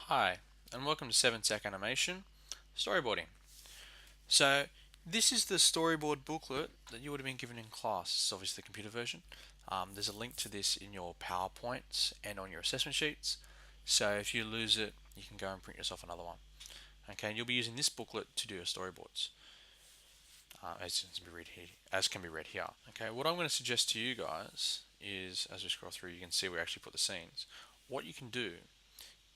Hi, and welcome to 7 Sec Animation Storyboarding. So, this is the storyboard booklet that you would have been given in class. This is obviously the computer version. There's a link to this in your PowerPoints and on your assessment sheets. So, if you lose it, you can go and print yourself another one. Okay, and you'll be using this booklet to do your storyboards, as can be read here. Okay, what I'm going to suggest to you guys is, as we scroll through, you can see where we actually put the scenes. What you can do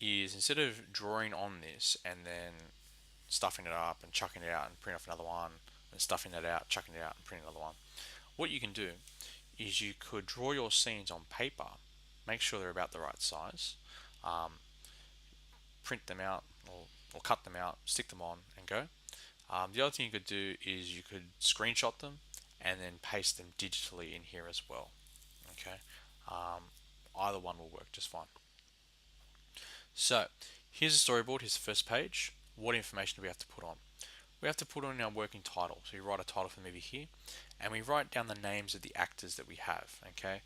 is instead of drawing on this and then stuffing it up and chucking it out and print off another one, and stuffing it out, chucking it out and print another one, what you can do is you could draw your scenes on paper, make sure they're about the right size, um, print them out or cut them out, stick them on and go. The other thing you could do is you could screenshot them and then paste them digitally in here as well. Okay, um, either one will work just fine. So here's a storyboard. Here's the first page. What information do we have to put on? We have to put on our working title. So we write a title for the movie here, and we write down the names of the actors that we have. Okay,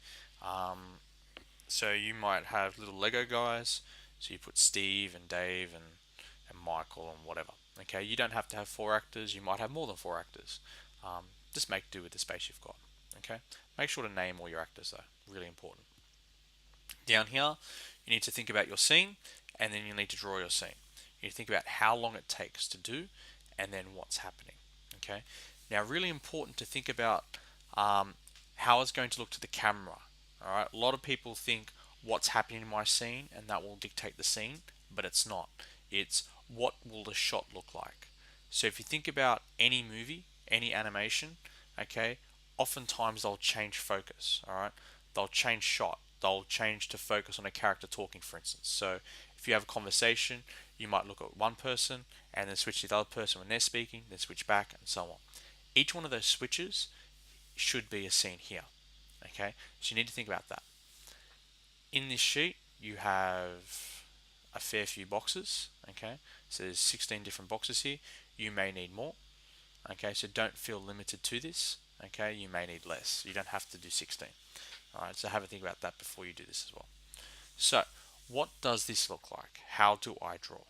so you might have little Lego guys. So you put Steve and Dave and Michael and whatever. Okay, you don't have to have 4 actors. You might have more than 4 actors. Just make do with the space you've got. Okay, make sure to name all your actors though. Really important. Down here, you need to think about your scene, and then you need to draw your scene. You need to think about how long it takes to do, and then what's happening. Okay. Now, really important to think about how it's going to look to the camera. All right. A lot of people think what's happening in my scene, and that will dictate the scene, but it's not. It's what will the shot look like. So if you think about any movie, any animation, okay, oftentimes they'll change focus. All right. They'll change shot. They'll change to focus on a character talking, for instance. So if you have a conversation, you might look at one person and then switch to the other person when they're speaking, then switch back, and so on. Each one of those switches should be a scene here. Okay, so you need to think about that. In this sheet, you have a fair few boxes. Okay, so there's 16 different boxes here. You may need more. Okay, so don't feel limited to this. Okay, you may need less. You don't have to do 16. Alright, so have a think about that before you do this as well. So, what does this look like? How do I draw?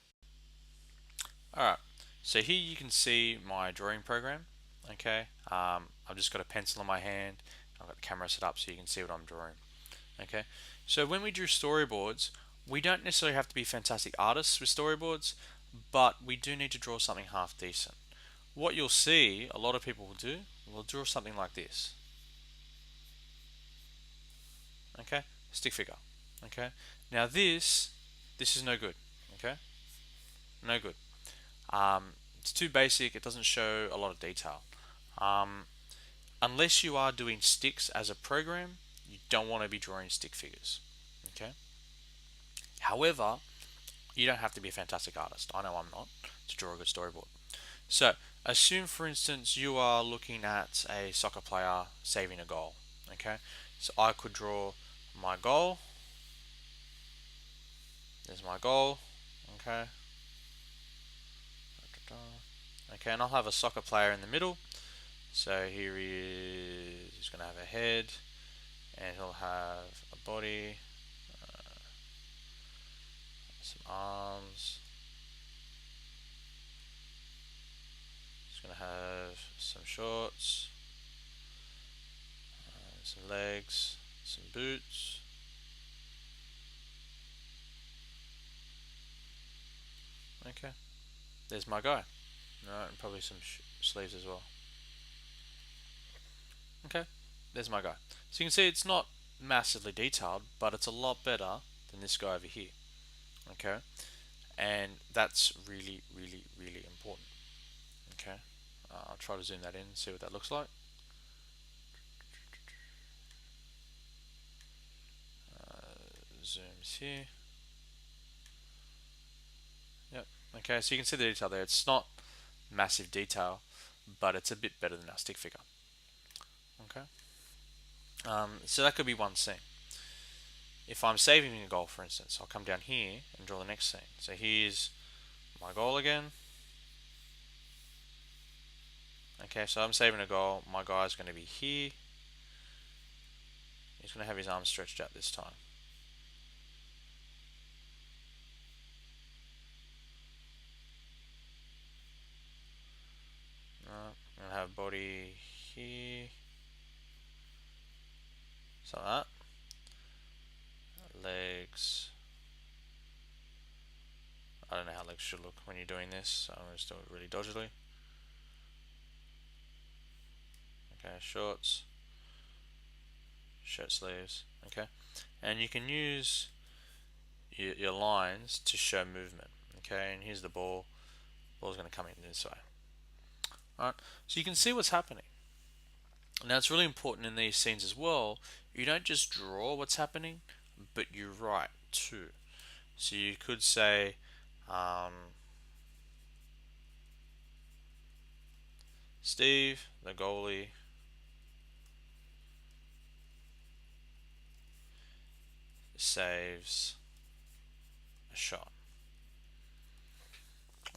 Alright, so here you can see my drawing program. Okay, I've just got a pencil in my hand. I've got the camera set up so you can see what I'm drawing. Okay, so when we do storyboards, we don't necessarily have to be fantastic artists with storyboards, but we do need to draw something half decent. What you'll see a lot of people will draw something like this. Okay, stick figure. Okay, now this is no good. Okay, no good. It's too basic. It doesn't show a lot of detail. Um, unless you are doing sticks as a program, you don't want to be drawing stick figures. Okay. However, you don't have to be a fantastic artist. I know I'm not to draw a good storyboard. So assume, for instance, you are looking at a soccer player saving a goal. Okay, so I could draw my goal. There's my goal. Okay. Okay, and I'll have a soccer player in the middle. So here he is. He's going to have a head, and he'll have a body, some arms. He's going to have some shorts, some legs, some boots. Okay, there's my guy. Alright, and probably some sleeves as well. Okay, there's my guy. So you can see it's not massively detailed, but it's a lot better than this guy over here. Okay, and that's really, really, really important. Okay, I'll try to zoom that in and see what that looks like. Zooms here. Yep. Okay, so you can see the detail there. It's not massive detail, but it's a bit better than our stick figure. Okay. So that could be one scene. If I'm saving a goal, for instance, I'll come down here and draw the next scene. So here's my goal again. Okay, so I'm saving a goal. My guy's going to be here. He's going to have his arms stretched out this time. here, something like that. Legs. I don't know how legs should look when you're doing this, so I'm going to do it really dodgily. Okay, shorts, shirt sleeves. Okay, and you can use your lines to show movement. Okay, and here's the ball. Ball's going to come in this way. Alright, so you can see what's happening. Now it's really important in these scenes as well, you don't just draw what's happening, but you write too. So you could say, Steve, the goalie, saves a shot.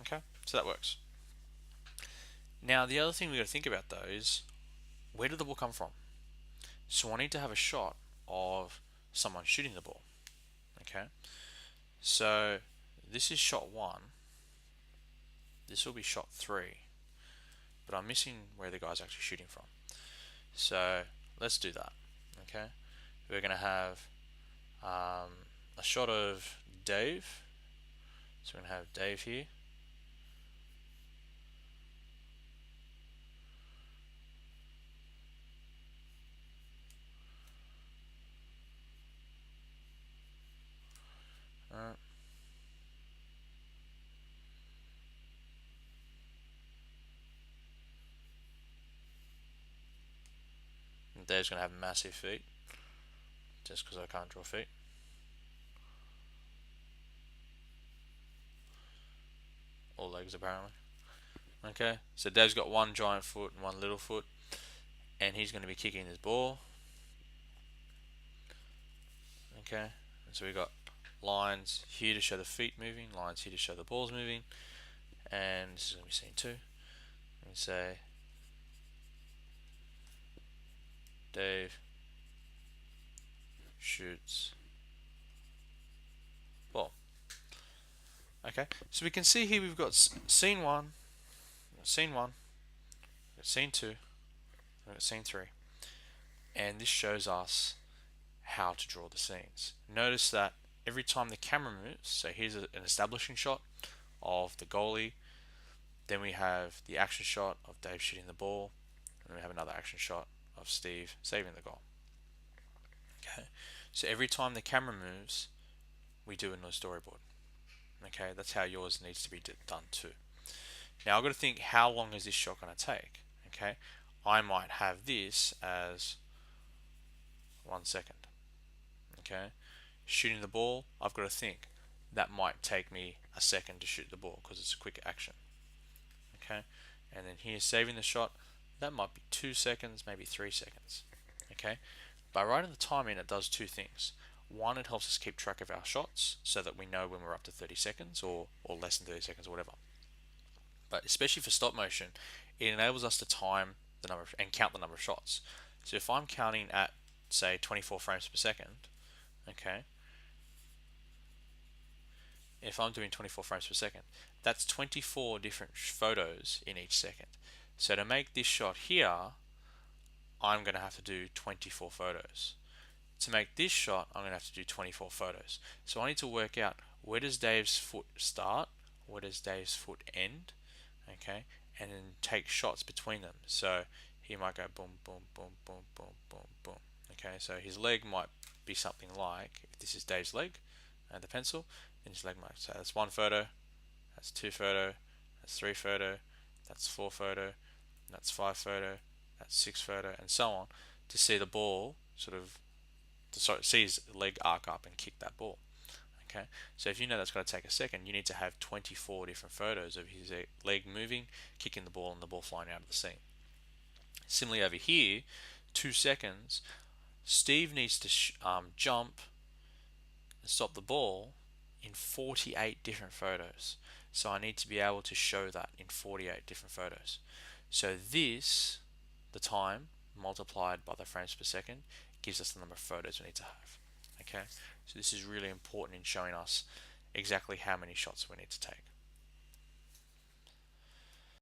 Okay, so that works. Now the other thing we got to think about though is, where did the ball come from? So I need to have a shot of someone shooting the ball. Okay, so this is shot 1. This will be shot 3, but I'm missing where the guy's actually shooting from. So let's do that. Okay, we're going to have a shot of Dave. So we're going to have Dave here. Alright. Dave's going to have massive feet, just because I can't draw feet. Or legs apparently. Okay, so Dave's got one giant foot and one little foot, and he's going to be kicking this ball. Okay, so we've got lines here to show the feet moving, lines here to show the balls moving, and this is going to be scene 2. And say Dave shoots ball. Okay, so we can see here we've got scene 1, scene 1, scene 2, scene 3, and this shows us how to draw the scenes. Notice that every time the camera moves, so here's an establishing shot of the goalie, then we have the action shot of Dave shooting the ball, and we have another action shot of Steve saving the goal. Okay, so every time the camera moves, we do a storyboard. Okay, that's how yours needs to be done too. Now I've got to think, how long is this shot going to take? Okay, I might have this as 1 second. Okay, shooting the ball, I've got to think that might take me a second to shoot the ball because it's a quick action. Okay, and then here saving the shot, that might be 2 seconds, maybe 3 seconds. Okay, by writing the time in, it does 2 things. One, it helps us keep track of our shots so that we know when we're up to 30 seconds or less than 30 seconds or whatever. But especially for stop motion, it enables us to time the number and count the number of shots. So if I'm counting at, say, 24 frames per second, okay, if I'm doing 24 frames per second, that's 24 different photos in each second. So to make this shot here, I'm going to have to do 24 photos. To make this shot, I'm going to have to do 24 photos. So I need to work out, where does Dave's foot start, where does Dave's foot end, okay, and then take shots between them. So he might go boom, boom, boom, boom, boom, boom, boom. Okay, so his leg might be something like, if this is Dave's leg and the pencil, then his leg might. So that's 1 photo, that's 2 photo, that's 3 photo, that's 4 photo, that's 5 photo, that's 6 photo, and so on, to see the ball sort of, to see his leg arc up and kick that ball. Okay, so if you know that's going to take a second, you need to have 24 different photos of his leg moving, kicking the ball, and the ball flying out of the scene. Similarly over here, 2 seconds, Steve needs to jump and stop the ball in 48 different photos. So I need to be able to show that in 48 different photos. So this, the time multiplied by the frames per second, gives us the number of photos we need to have. Okay, so this is really important in showing us exactly how many shots we need to take.